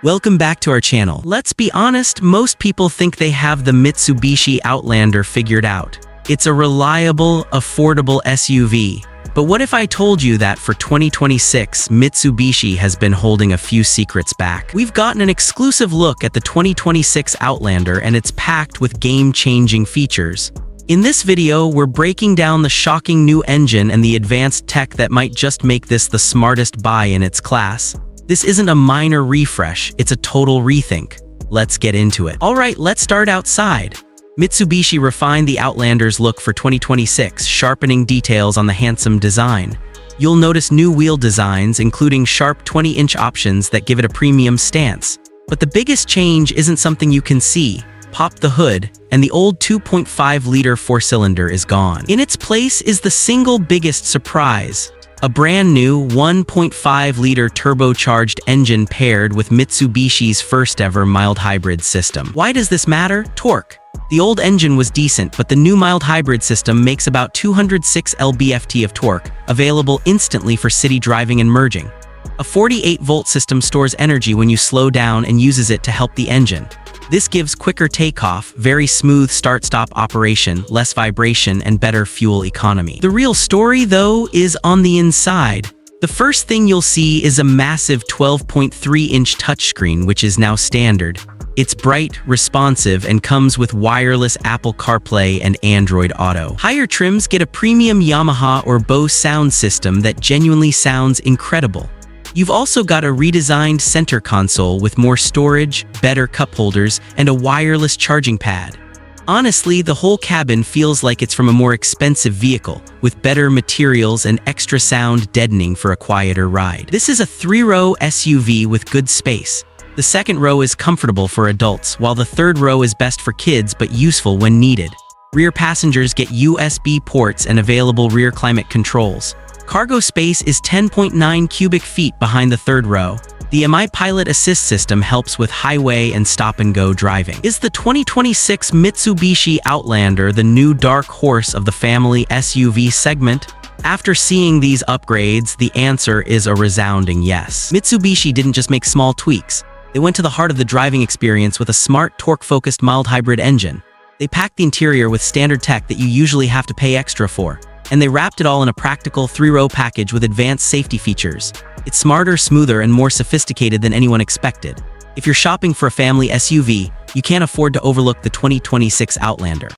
Welcome back to our channel. Let's be honest, most people think they have the Mitsubishi Outlander figured out. It's a reliable, affordable SUV. But what if I told you that for 2026, Mitsubishi has been holding a few secrets back? We've gotten an exclusive look at the 2026 Outlander, and it's packed with game-changing features. In this video, we're breaking down the shocking new engine and the advanced tech that might just make this the smartest buy in its class. This isn't a minor refresh, it's a total rethink. Let's get into it. Alright, let's start outside. Mitsubishi refined the Outlander's look for 2026, sharpening details on the handsome design. You'll notice new wheel designs, including sharp 20-inch options that give it a premium stance. But the biggest change isn't something you can see. Pop the hood, and the old 2.5-liter four-cylinder is gone. In its place is the single biggest surprise. A brand new 1.5-liter turbocharged engine paired with Mitsubishi's first-ever mild hybrid system. Why does this matter? Torque. The old engine was decent, but the new mild hybrid system makes about 206 lb-ft of torque, available instantly for city driving and merging. A 48-volt system stores energy when you slow down and uses it to help the engine. This gives quicker takeoff, very smooth start-stop operation, less vibration, and better fuel economy. The real story, though, is on the inside. The first thing you'll see is a massive 12.3-inch touchscreen, which is now standard. It's bright, responsive, and comes with wireless Apple CarPlay and Android Auto. Higher trims get a premium Yamaha or Bose sound system that genuinely sounds incredible. You've also got a redesigned center console with more storage, better cup holders, and a wireless charging pad. Honestly, the whole cabin feels like it's from a more expensive vehicle, with better materials and extra sound deadening for a quieter ride. This is a 3-row SUV with good space. The second row is comfortable for adults, while the third row is best for kids but useful when needed. Rear passengers get USB ports and available rear climate controls. Cargo space is 10.9 cubic feet behind the third row. The MI Pilot Assist system helps with highway and stop-and-go driving. Is the 2026 Mitsubishi Outlander the new dark horse of the family SUV segment? After seeing these upgrades, the answer is a resounding yes. Mitsubishi didn't just make small tweaks. They went to the heart of the driving experience with a smart, torque-focused mild hybrid engine. They packed the interior with standard tech that you usually have to pay extra for. And they wrapped it all in a practical 3-row package with advanced safety features. It's smarter, smoother, and more sophisticated than anyone expected. If you're shopping for a family SUV, you can't afford to overlook the 2026 Outlander.